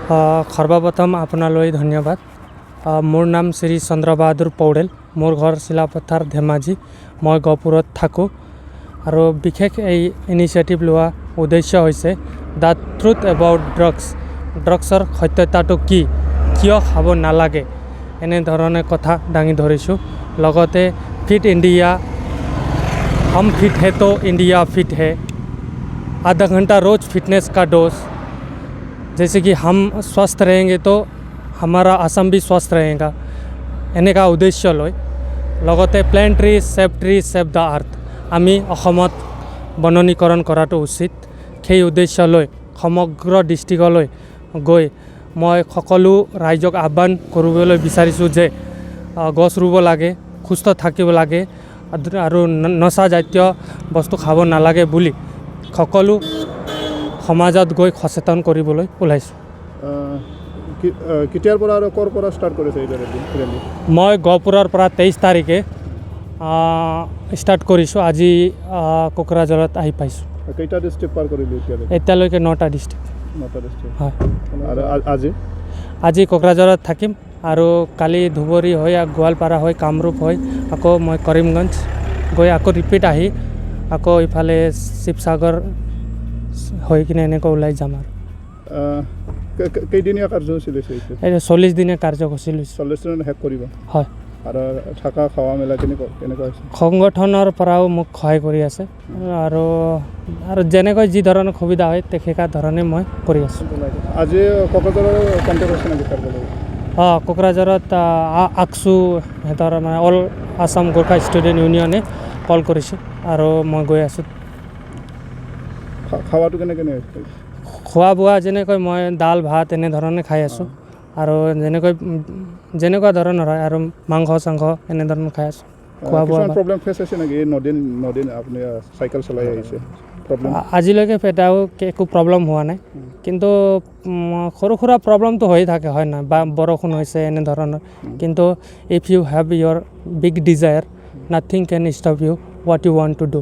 সৰ্বপ্ৰথম আপোনালৈ ধন্যবাদ। মোৰ নাম শ্ৰী চন্দ্ৰ বাহাদুৰ পৌডেল। মোৰ ঘৰ চিলাপথাৰ ধেমাজি। মই গহপুৰত থাকোঁ আৰু বিশেষ এই ইনিচিয়েটিভ লোৱা উদ্দেশ্য হৈছে দ্য ট্ৰুথ এবাউট ড্ৰাগছৰ সত্যতাটো কি, কিয় খাব নালাগে, এনেধৰণে কথা দাঙি ধৰিছোঁ। লগতে ফিট ইণ্ডিয়া, हम फिट है तो इंडिया फिट है, आधा घंटा रोज़ फिटनेस का डोज, जैसे कि हम स्वस्थ रहेंगे तो हमारा असम भी स्वस्थ रहेगा, এনেকা উদ্দেশ্য লৈ লগতে প্লেন ট্ৰি সেভ দ্য আৰ্থ আমি অসমত বননীকৰণ কৰাটো উচিত। সেই উদ্দেশ্য লৈ সমগ্ৰ ডিষ্ট্ৰিক্টলৈ গৈ মই সকলো ৰাইজক আহ্বান কৰিবলৈ বিচাৰিছোঁ যে গছ ৰুব লাগে, সুস্থ থাকিব লাগে আৰু নচাজাতীয় বস্তু খাব নালাগে বুলি সকলো সমাজত গৈ সচেতন কৰিবলৈ ওলাইছোঁ। কেতিয়াৰ পৰা আৰু ক'ৰ পৰা ষ্টাৰ্ট কৰিছে এই ৰেলী? মই গহপুৰৰ পৰা 23 তাৰিখে ষ্টাৰ্ট কৰিছোঁ। আজি কোকৰাঝাৰত আহি পাইছোঁ। কেইটা ডিষ্ট্ৰিক্ট পাৰ কৰিলোঁ এতিয়ালৈকে 9টা ডিষ্ট্ৰিক্ট। 9টা ডিষ্ট্ৰিক্ট হয়। আৰু আজি কোকৰাঝাৰত থাকিম আৰু কালি ধুবুৰী হৈ গোৱালপাৰা হৈ কামৰূপ হৈ আকৌ মই কৰিমগঞ্জ গৈ আকৌ ৰিপিট আহি আকৌ ইফালে শিৱসাগৰ হৈ কিনে এনেকৈ ওলাই যাম। আৰু কেইদিনীয়া কাৰ্যসূচী লৈছে? এই 40 দিনীয়া কাৰ্যসূচী লৈছে। 40 দিনত শেষ কৰিব? হয়। আৰু থকা খোৱা মেলা কেনেকুৱা হৈছে? সংগঠনৰ পৰাও মোক সহায় কৰি আছে আৰু যেনেকৈ যি ধৰণৰ সুবিধা হয় তেখেতৰ ধৰণে মই কৰি আছোঁ। আজি কোকৰাঝাৰৰ কণ্টেক্ট আছে নেকি কাৰ্যালয়? কোকৰাঝাৰত আকচু সিহঁতৰ মানে অল আছাম গোৰ্খা ষ্টুডেণ্ট ইউনিয়নে কল কৰিছোঁ আৰু মই গৈ আছোঁ। খোৱাটো কেনেকৈ খোৱা বোৱা যেনেকৈ মই দাল ভাত এনেধৰণে খাই আছোঁ আৰু যেনেকুৱা ধৰণৰ হয় আৰু মাংস চাংস এনেধৰণৰ খাই আছোঁ। খোৱা বোৱা প্ৰব্লেম ফেচ হৈছে নেকি? এই নদিন আপুনি চাইকেল চলাই আহিছে, আজিলৈকে একো প্ৰব্লেম হোৱা নাই, কিন্তু সৰু সুৰা প্ৰব্লেমটো হৈ থাকে, হয় নাই? বা বৰষুণ হৈছে এনেধৰণৰ, কিন্তু if you have your big desire nothing can stop you what you want to do.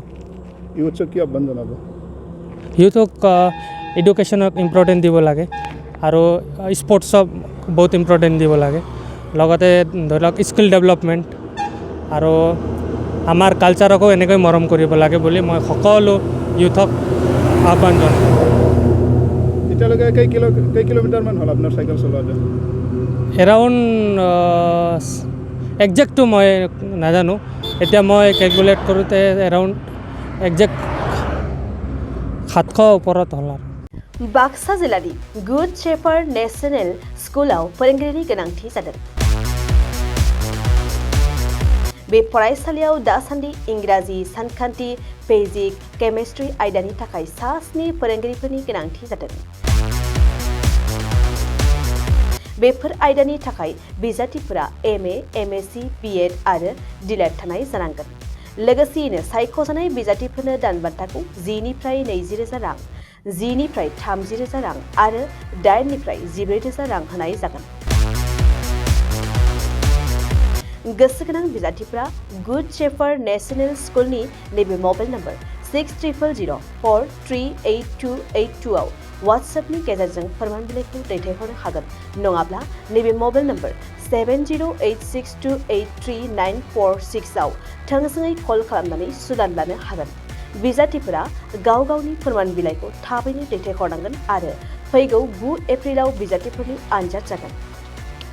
ইউথক কি আহ্বান জনাব? ইউথক এডুকেশ্যনক ইম্পৰ্টেণ্ট দিব লাগে আৰু স্পৰ্টছক বহুত ইম্পৰ্টেণ্ট দিব লাগে। লগতে ধৰি লওক স্কিল ডেভেলপমেণ্ট আৰু আমাৰ কালচাৰকো এনেকৈ মৰম কৰিব লাগে বুলি মই সকলো ইউথক আহ্বান জনাওঁ। এতিয়ালৈকে কেই কিলোমিটাৰমান হ'ল আপোনাৰ চাইকেল চলোৱাটো? এৰাউণ্ড একজেক্টটো মই নাজানো, এতিয়া মই কেলকুলেট কৰোঁতে এৰাউণ্ড একজেক্ট 700 ওপৰত হ'ল। आरो बाक्सा जिल्लानि गुड शेफार्ड नेशनेल स्कुलाव फोरोंगिरिनि गोनांथि जादों। बे फरायसालियाव दासान्दि इंराजि, सानखान्थि, फिजिक्स, केमिस्ट्रि आयदानि थाखाय 7 फोरोंगिरिफोरनि गोनांथि जादों। बेफोर आयदानि थाखाय बिजाथिफोरा MA, MSc, BEd आरो DLED थानाय जानांगोन। लोगोसेयैनो सायख'जानाय बिजाथिफोरनो दानबान्थाखौ 10निफ्राय 20,000 रां, 10निफ्राय 30,000 रां आरो 8निफ्राय 14,000 रां होनाय जागोन। गोसो गोनां बिजाथिफोरा गुड शेफार्ड नेशनेल स्कुलनि नैबे मबाइल नम्बर 6000438282 आव वाट्सएपनि गेजेरजों फोरमान बिलाइखौ दैथायहरनो हागोन, नङाब्ला नैबे मबाइल नम्बर 7086283946 आव थोंजोङै कल खालामनानै सुलाद लानो हागोन। बिजाथिफोरा गाव गावनि फोरमान बिलाइखौ थाबैनो दैथायहरनांगोन आरो फैगौ 9 एप्रिलाव बिजाथिफोरनि आनजाद जागोन।